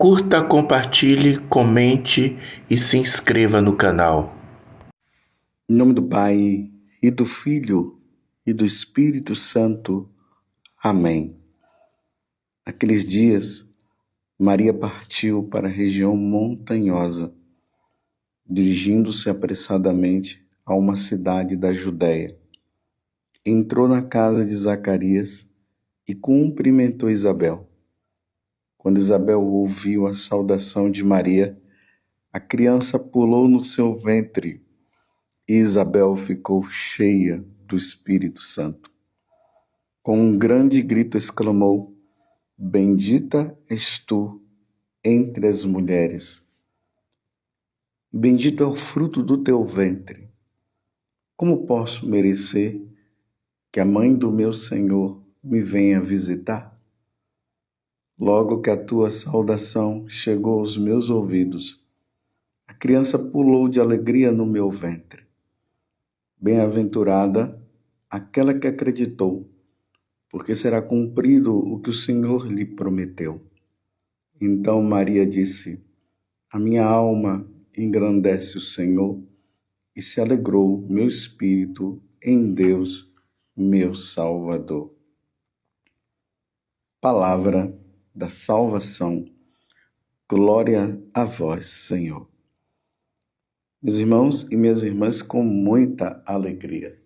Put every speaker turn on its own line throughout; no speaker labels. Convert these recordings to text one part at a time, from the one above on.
Curta, compartilhe, comente e se inscreva no canal.
Em nome do Pai, e do Filho, e do Espírito Santo. Amém. Naqueles dias, Maria partiu para a região montanhosa, dirigindo-se apressadamente a uma cidade da Judéia. Entrou na casa de Zacarias e cumprimentou Isabel. Quando Isabel ouviu a saudação de Maria, a criança pulou no seu ventre e Isabel ficou cheia do Espírito Santo. Com um grande grito exclamou: Bendita és tu entre as mulheres. Bendito é o fruto do teu ventre. Como posso merecer que a mãe do meu Senhor me venha visitar? Logo que a tua saudação chegou aos meus ouvidos, a criança pulou de alegria no meu ventre. Bem-aventurada aquela que acreditou, porque será cumprido o que o Senhor lhe prometeu. Então Maria disse: A minha alma engrandece o Senhor, e se alegrou meu espírito em Deus, meu Salvador. Palavra da salvação. Glória a vós, Senhor. Meus irmãos e minhas irmãs, com muita alegria.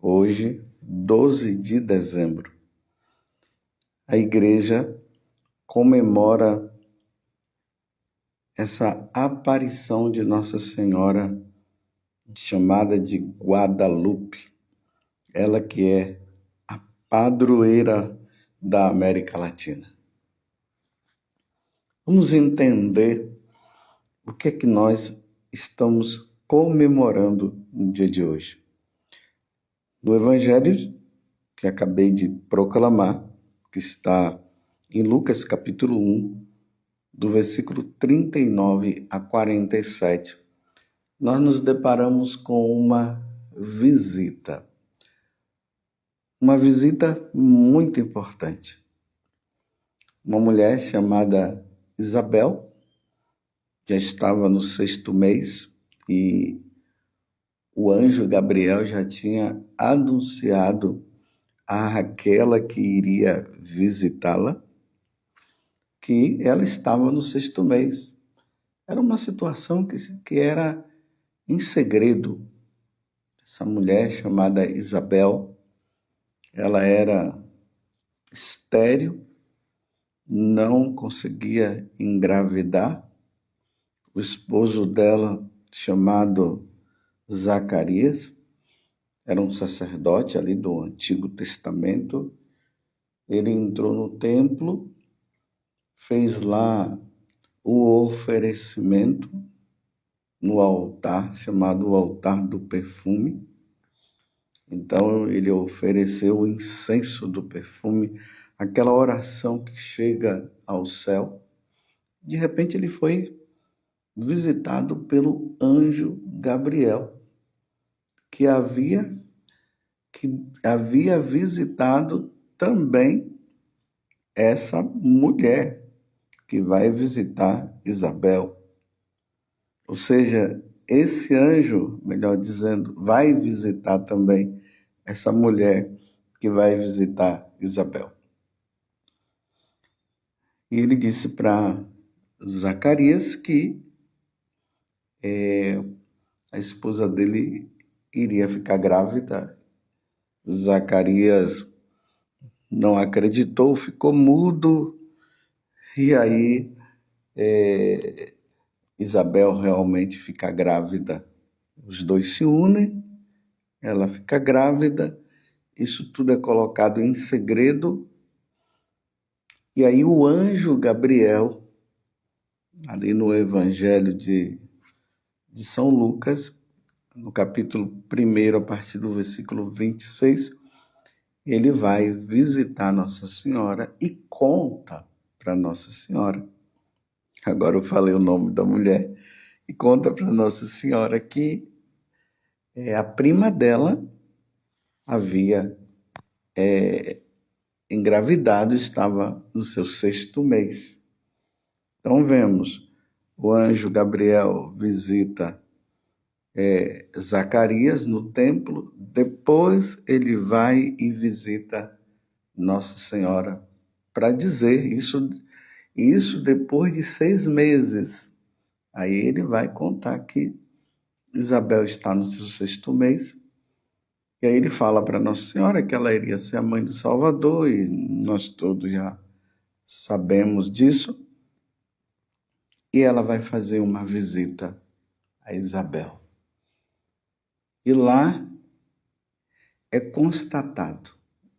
Hoje, 12 de dezembro, a igreja comemora essa aparição de Nossa Senhora, chamada de Guadalupe, ela que é a padroeira da América Latina. Vamos entender o que é que nós estamos comemorando no dia de hoje. No Evangelho que acabei de proclamar, que está em Lucas capítulo 1, do versículo 39 a 47, nós nos deparamos com uma visita. Uma visita muito importante. Uma mulher chamada Isabel já estava no 6º mês e o anjo Gabriel já tinha anunciado a aquela que iria visitá-la que ela estava no 6º mês. Era uma situação que era em segredo. Essa mulher chamada Isabel, ela era estéril, não conseguia engravidar. O esposo dela, chamado Zacarias, era um sacerdote ali do Antigo Testamento. Ele entrou no templo, fez lá o oferecimento no altar, chamado o altar do perfume. Então ele ofereceu o incenso do perfume, aquela oração que chega ao céu. De repente ele foi visitado pelo anjo Gabriel, que havia visitado também essa mulher que vai visitar Isabel. Ou seja, esse anjo, melhor dizendo, vai visitar também essa mulher que vai visitar Isabel. E ele disse para Zacarias que a esposa dele iria ficar grávida. Zacarias não acreditou, ficou mudo, e aí Isabel realmente fica grávida. Os dois se unem, ela fica grávida, isso tudo é colocado em segredo, e aí o anjo Gabriel, ali no Evangelho de São Lucas, no capítulo 1, a partir do versículo 26, ele vai visitar Nossa Senhora e conta para Nossa Senhora. Agora eu falei o nome da mulher. E conta para Nossa Senhora que a prima dela havia engravidado, estava no seu 6º mês. Então vemos, o anjo Gabriel visita Zacarias no templo, depois ele vai e visita Nossa Senhora para dizer isso depois de 6 meses. Aí ele vai contar que Isabel está no seu 6º mês, e aí ele fala para Nossa Senhora que ela iria ser a mãe do Salvador, e nós todos já sabemos disso, e ela vai fazer uma visita a Isabel. E lá é constatado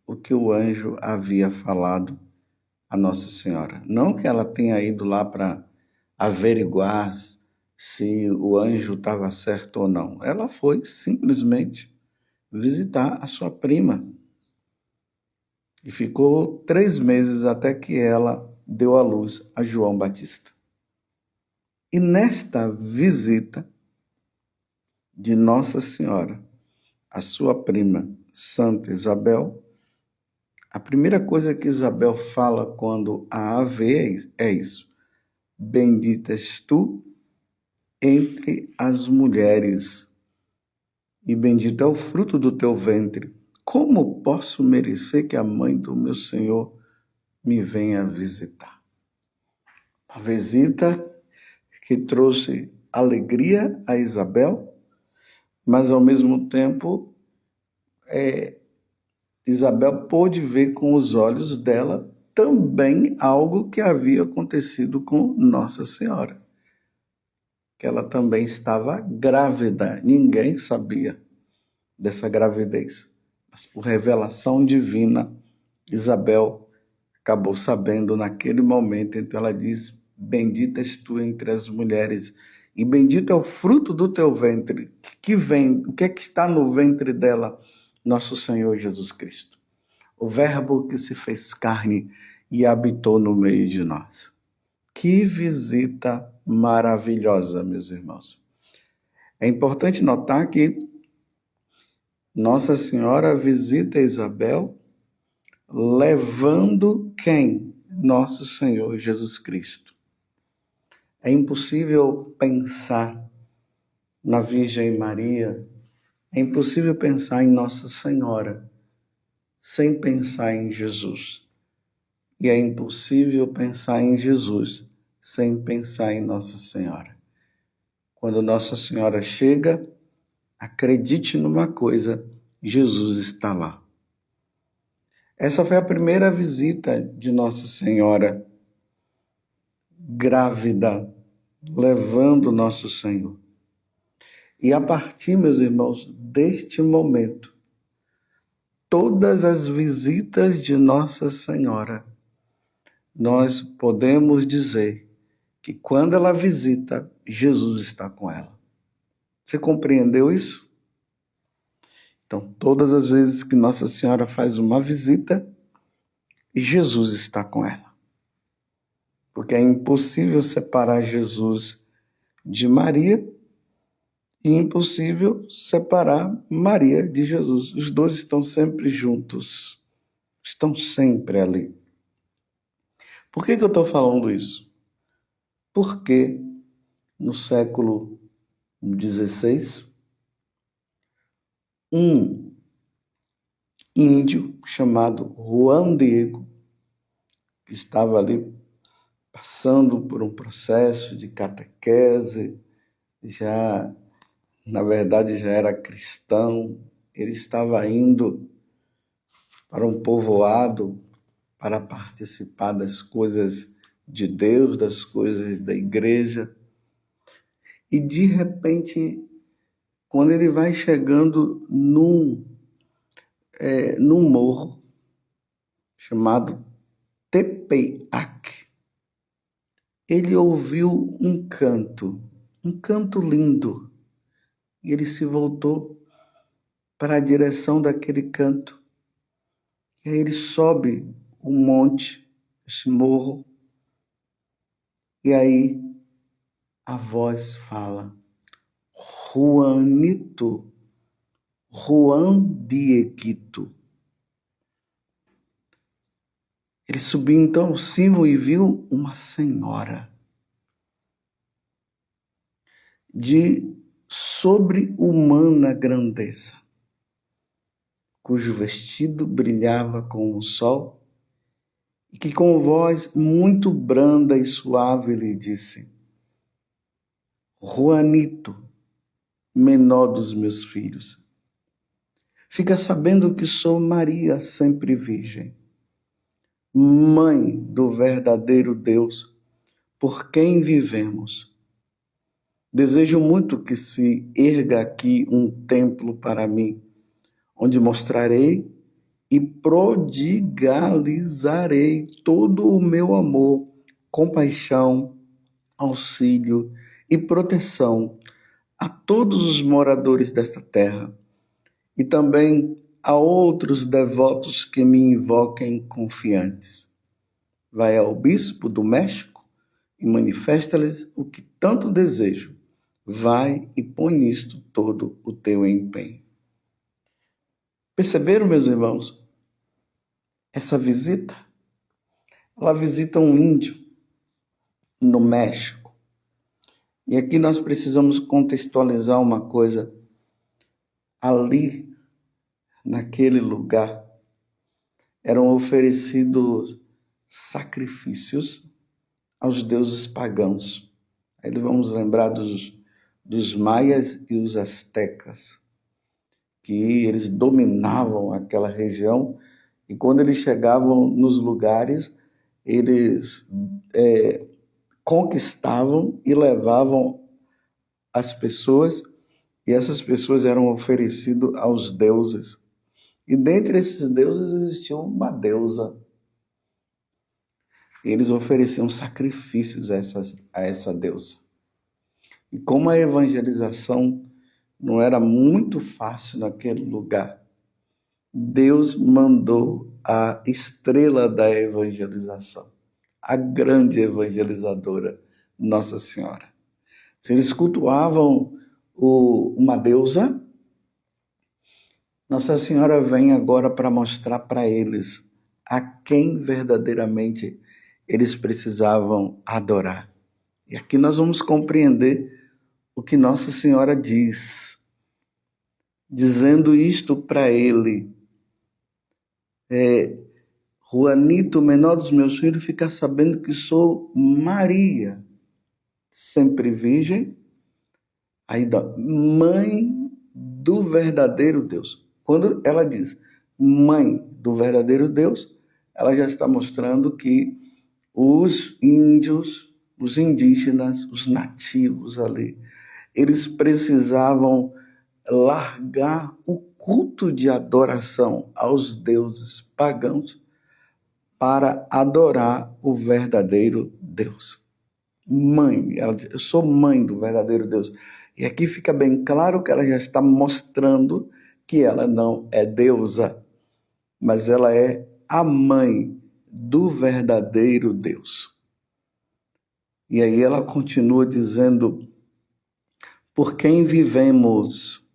o que o anjo havia falado a Nossa Senhora. Não que ela tenha ido lá para averiguar se o anjo estava certo ou não. Ela foi simplesmente visitar a sua prima. E ficou 3 meses até que ela deu à luz a João Batista. E nesta visita de Nossa Senhora, a sua prima Santa Isabel, a primeira coisa que Isabel fala quando a vê é isso: bendita és tu entre as mulheres, e bendito é o fruto do teu ventre. Como posso merecer que a mãe do meu Senhor me venha visitar? Uma visita que trouxe alegria a Isabel, mas ao mesmo tempo Isabel pôde ver com os olhos dela também algo que havia acontecido com Nossa Senhora, que ela também estava grávida. Ninguém sabia dessa gravidez, mas por revelação divina, Isabel acabou sabendo naquele momento. Então ela diz: bendita és tu entre as mulheres, e bendito é o fruto do teu ventre. O que é que está no ventre dela? Nosso Senhor Jesus Cristo, o verbo que se fez carne e habitou no meio de nós. Que visita maravilhosa, meus irmãos. É importante notar que Nossa Senhora visita Isabel levando quem? Nosso Senhor Jesus Cristo. É impossível pensar na Virgem Maria, é impossível pensar em Nossa Senhora sem pensar em Jesus. E é impossível pensar em Jesus sem pensar em Nossa Senhora. Quando Nossa Senhora chega, acredite numa coisa: Jesus está lá. Essa foi a primeira visita de Nossa Senhora grávida, levando Nosso Senhor. E a partir, meus irmãos, deste momento, todas as visitas de Nossa Senhora, nós podemos dizer que quando ela visita, Jesus está com ela. Você compreendeu isso? Então, todas as vezes que Nossa Senhora faz uma visita, Jesus está com ela. Porque é impossível separar Jesus de Maria e impossível separar Maria de Jesus. Os dois estão sempre juntos, estão sempre ali. Por que eu estou falando isso? Porque no século XVI, um índio chamado Juan Diego, que estava ali passando por um processo de catequese, na verdade já era cristão, ele estava indo para um povoado para participar das coisas de Deus, das coisas da igreja. E de repente, quando ele vai chegando num morro chamado Tepeyac, ele ouviu um canto lindo, e ele se voltou para a direção daquele canto. E aí ele sobe o monte, esse morro, e aí a voz fala: Juanito, Juan Dieguito. Ele subiu então ao cimo e viu uma senhora de sobre-humana grandeza, cujo vestido brilhava como o sol, e que com voz muito branda e suave lhe disse: Juanito, menor dos meus filhos, fica sabendo que sou Maria sempre virgem, mãe do verdadeiro Deus, por quem vivemos. Desejo muito que se erga aqui um templo para mim, onde mostrarei e prodigalizarei todo o meu amor, compaixão, auxílio e proteção a todos os moradores desta terra e também a outros devotos que me invoquem confiantes. Vai ao bispo do México e manifesta-lhes o que tanto desejo. Vai e põe nisto todo o teu empenho. Perceberam, meus irmãos? Essa visita, ela visita um índio no México. E aqui nós precisamos contextualizar uma coisa. Ali, naquele lugar, eram oferecidos sacrifícios aos deuses pagãos. Aí vamos lembrar dos maias e os astecas, que eles dominavam aquela região. E quando eles chegavam nos lugares, eles conquistavam e levavam as pessoas, e essas pessoas eram oferecidas aos deuses. E dentre esses deuses existia uma deusa. Eles ofereciam sacrifícios a essa deusa. E como a evangelização não era muito fácil naquele lugar, Deus mandou a estrela da evangelização, a grande evangelizadora, Nossa Senhora. Se eles cultuavam uma deusa, Nossa Senhora vem agora para mostrar para eles a quem verdadeiramente eles precisavam adorar. E aqui nós vamos compreender o que Nossa Senhora diz, dizendo isto para ele. Juanito, menor dos meus filhos, fica sabendo que sou Maria, sempre virgem, mãe do verdadeiro Deus. Quando ela diz mãe do verdadeiro Deus, ela já está mostrando que os índios, os indígenas, os nativos ali, eles precisavam largar o culto de adoração aos deuses pagãos para adorar o verdadeiro Deus. Mãe, ela diz, eu sou mãe do verdadeiro Deus. E aqui fica bem claro que ela já está mostrando que ela não é deusa, mas ela é a mãe do verdadeiro Deus. E aí ela continua dizendo, por quem vivemos?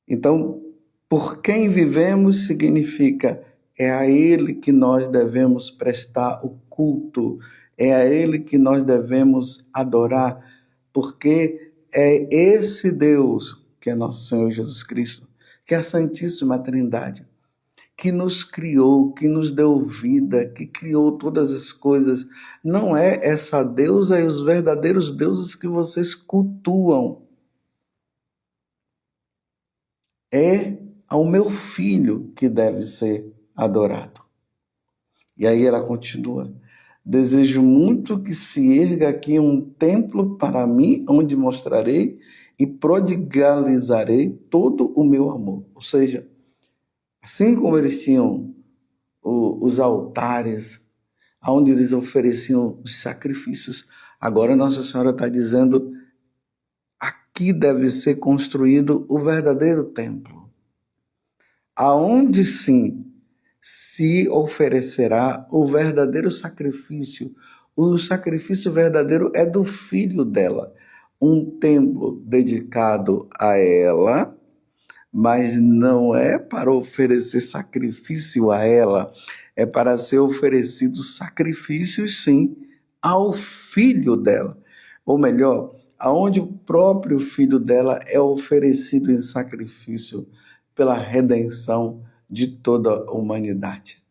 Então, por quem vivemos significa é a Ele que nós devemos prestar o culto, é a Ele que nós devemos adorar, porque é esse Deus, que é nosso Senhor Jesus Cristo, que é a Santíssima Trindade, que nos criou, que nos deu vida, que criou todas as coisas. Não é essa deusa e os verdadeiros deuses que vocês cultuam. É ao meu filho que deve ser adorado. E aí ela continua. Desejo muito que se erga aqui um templo para mim, onde mostrarei e prodigalizarei todo o meu amor. Ou seja, assim como eles tinham os altares, onde eles ofereciam os sacrifícios, agora Nossa Senhora está dizendo, aqui deve ser construído o verdadeiro templo, aonde sim se oferecerá o verdadeiro sacrifício. O sacrifício verdadeiro é do filho dela, um templo dedicado a ela, mas não é para oferecer sacrifício a ela, é para ser oferecido sacrifícios, sim, ao filho dela. Ou melhor, aonde o próprio filho dela é oferecido em sacrifício pela redenção de toda a humanidade.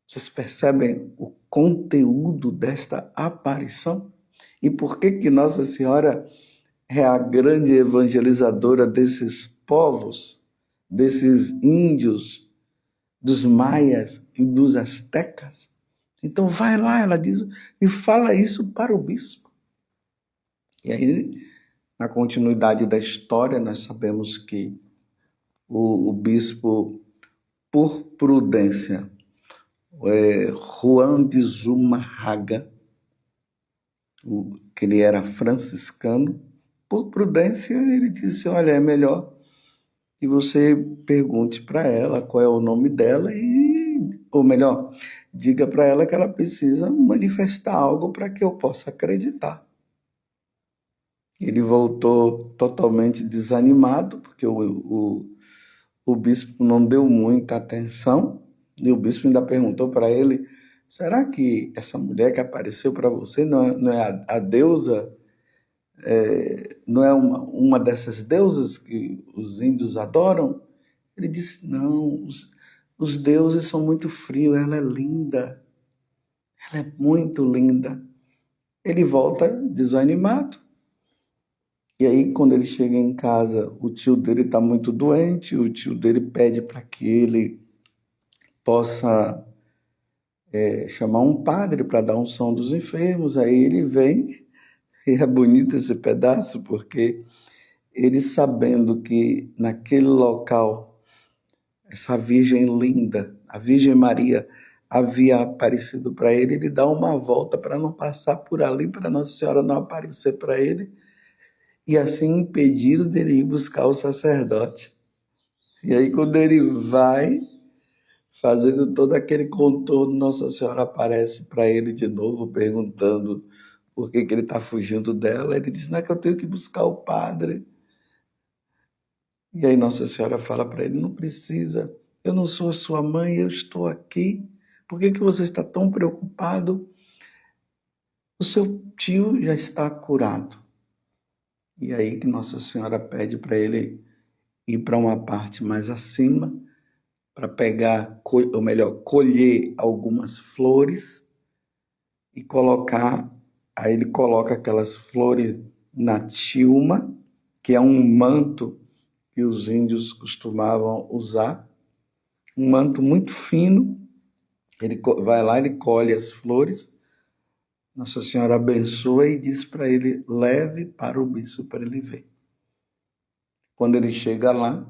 Vocês percebem o conteúdo desta aparição? E por que Nossa Senhora é a grande evangelizadora desses povos, desses índios, dos maias e dos astecas? Então vai lá, ela diz, e fala isso para o bispo. E aí, na continuidade da história, nós sabemos que o bispo, por prudência, Juan de Zumarraga, que ele era franciscano, por prudência ele disse, olha, é melhor que você pergunte para ela qual é o nome dela ou melhor, diga para ela que ela precisa manifestar algo para que eu possa acreditar. Ele voltou totalmente desanimado, porque o bispo não deu muita atenção, e o bispo ainda perguntou para ele, será que essa mulher que apareceu para você não é a deusa, não é uma dessas deusas que os índios adoram? Ele disse, não, os deuses são muito frios, ela é linda, ela é muito linda. Ele volta desanimado. E aí, quando ele chega em casa, o tio dele está muito doente, o tio dele pede para que ele possa chamar um padre para dar unção dos enfermos. Aí ele vem, e é bonito esse pedaço, porque ele sabendo que naquele local, essa Virgem linda, a Virgem Maria, havia aparecido para ele, ele dá uma volta para não passar por ali, para Nossa Senhora não aparecer para ele, e assim impedido dele ir buscar o sacerdote. E aí quando ele vai, fazendo todo aquele contorno, Nossa Senhora aparece para ele de novo, perguntando por que ele está fugindo dela. Ele diz, não é que eu tenho que buscar o padre. E aí Nossa Senhora fala para ele, não precisa, eu não sou a sua mãe, eu estou aqui. Por que você está tão preocupado? O seu tio já está curado. E aí que Nossa Senhora pede para ele ir para uma parte mais acima, para pegar, ou melhor, colher algumas flores e colocar, aí ele coloca aquelas flores na tilma, que é um manto que os índios costumavam usar, um manto muito fino. Ele vai lá, ele colhe as flores, Nossa Senhora abençoa e diz para ele, leve para o bispo para ele ver. Quando ele chega lá,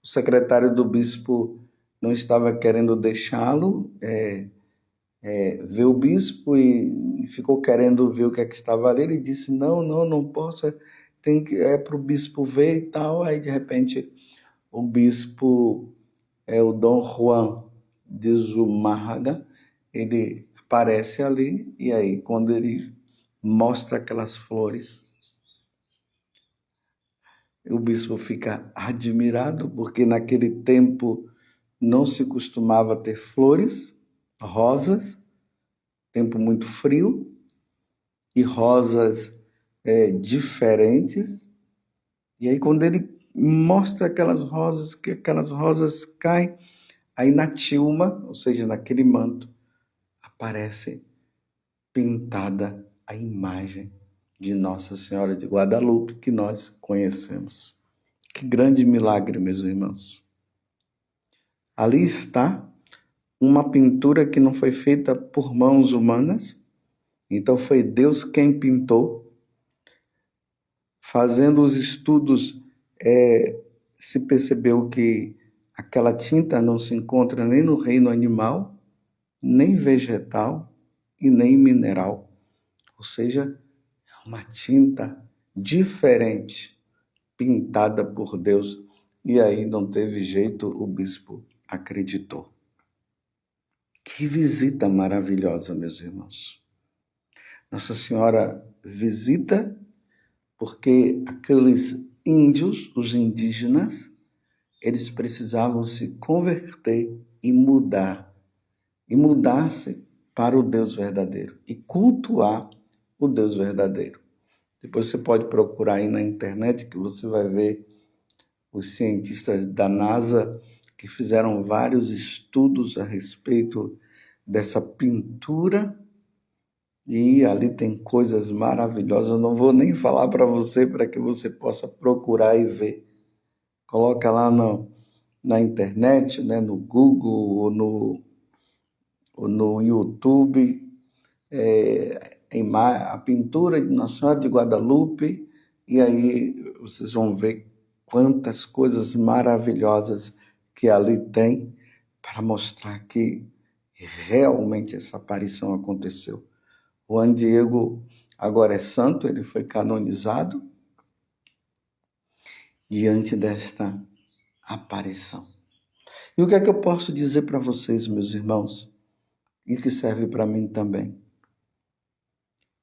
o secretário do bispo não estava querendo deixá-lo ver o bispo e ficou querendo ver o que é que estava ali. Ele disse, não posso, é para o bispo ver e tal. Aí, de repente, o bispo, o Dom Juan de Zumárraga, ele aparece ali, e aí, quando ele mostra aquelas flores, o bispo fica admirado, porque naquele tempo não se costumava ter flores, rosas, tempo muito frio, e rosas diferentes. E aí quando ele mostra aquelas rosas, que aquelas rosas caem, aí na tilma, ou seja, naquele manto, aparece pintada a imagem de Nossa Senhora de Guadalupe, que nós conhecemos. Que grande milagre, meus irmãos. Ali está uma pintura que não foi feita por mãos humanas, então foi Deus quem pintou. Fazendo os estudos, se percebeu que aquela tinta não se encontra nem no reino animal, nem vegetal e nem mineral. Ou seja, é uma tinta diferente, pintada por Deus. E aí não teve jeito, o bispo acreditou. Que visita maravilhosa, meus irmãos. Nossa Senhora visita porque aqueles índios, os indígenas, eles precisavam se converter e mudar-se para o Deus verdadeiro e cultuar o Deus verdadeiro. Depois você pode procurar aí na internet que você vai ver os cientistas da NASA que fizeram vários estudos a respeito dessa pintura e ali tem coisas maravilhosas. Eu não vou nem falar para você para que você possa procurar e ver. Coloca lá na internet, né, no Google ou no YouTube, a pintura de Nossa Senhora de Guadalupe, e aí vocês vão ver quantas coisas maravilhosas que ali tem para mostrar que realmente essa aparição aconteceu. Juan Diego agora é santo, ele foi canonizado diante desta aparição. E o que é que eu posso dizer para vocês, meus irmãos, e que serve para mim também?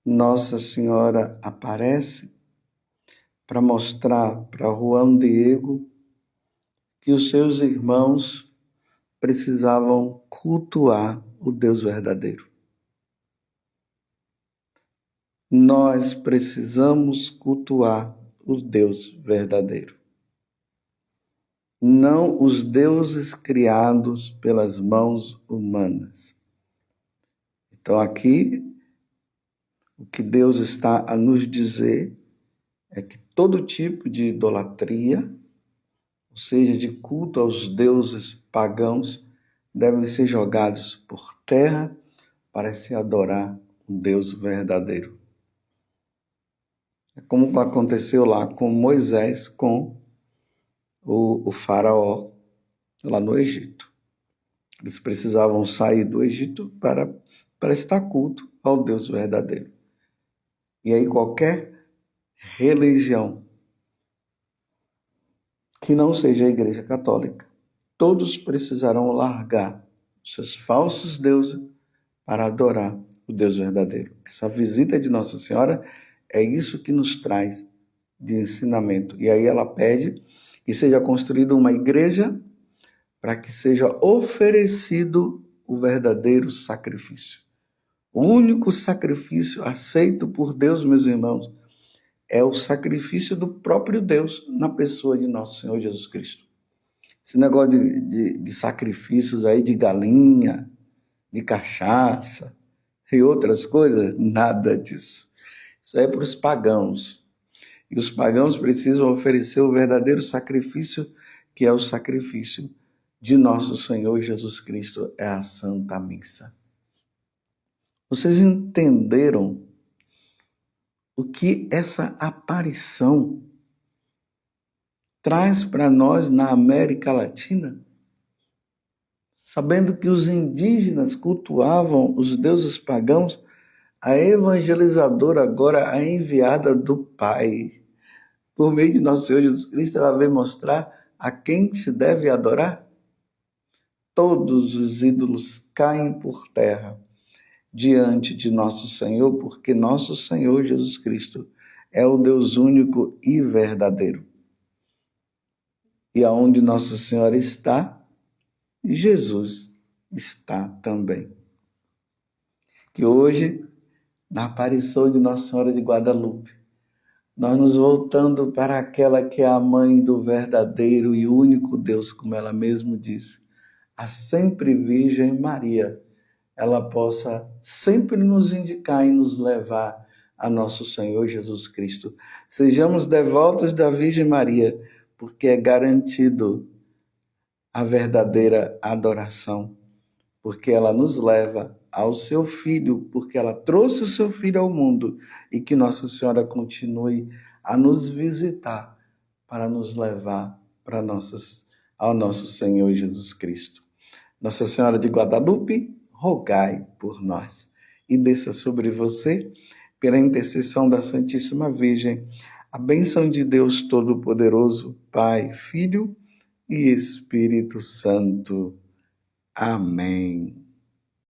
Nossa Senhora aparece para mostrar para Juan Diego que os seus irmãos precisavam cultuar o Deus verdadeiro. Nós precisamos cultuar o Deus verdadeiro. Não os deuses criados pelas mãos humanas. Então aqui, o que Deus está a nos dizer é que todo tipo de idolatria, ou seja, de culto aos deuses pagãos, devem ser jogados por terra para se adorar o Deus verdadeiro. É como aconteceu lá com Moisés, com o faraó, lá no Egito. Eles precisavam sair do Egito para prestar culto ao Deus verdadeiro. E aí qualquer religião que não seja a Igreja Católica, todos precisarão largar seus falsos deuses para adorar o Deus verdadeiro. Essa visita de Nossa Senhora é isso que nos traz de ensinamento. E aí ela pede que seja construída uma igreja para que seja oferecido o verdadeiro sacrifício. O único sacrifício aceito por Deus, meus irmãos, é o sacrifício do próprio Deus na pessoa de nosso Senhor Jesus Cristo. Esse negócio de sacrifícios aí de galinha, de cachaça e outras coisas, nada disso. Isso aí é para os pagãos. E os pagãos precisam oferecer o verdadeiro sacrifício, que é o sacrifício de nosso Senhor Jesus Cristo, é a Santa Missa. Vocês entenderam o que essa aparição traz para nós na América Latina? Sabendo que os indígenas cultuavam os deuses pagãos, a evangelizadora agora, a enviada do Pai, por meio de nosso Senhor Jesus Cristo, ela vem mostrar a quem se deve adorar. Todos os ídolos caem por terra diante de nosso Senhor, porque nosso Senhor Jesus Cristo é o Deus único e verdadeiro. E aonde Nossa Senhora está, Jesus está também. Que hoje, na aparição de Nossa Senhora de Guadalupe, nós nos voltando para aquela que é a mãe do verdadeiro e único Deus, como ela mesma disse, a sempre Virgem Maria, ela possa sempre nos indicar e nos levar a nosso Senhor Jesus Cristo. Sejamos devotos da Virgem Maria, porque é garantido a verdadeira adoração, porque ela nos leva ao seu Filho, porque ela trouxe o seu Filho ao mundo, e que Nossa Senhora continue a nos visitar para nos levar ao nosso Senhor Jesus Cristo. Nossa Senhora de Guadalupe, rogai por nós. E desça sobre você, pela intercessão da Santíssima Virgem, a bênção de Deus Todo-Poderoso, Pai, Filho e Espírito Santo. Amém.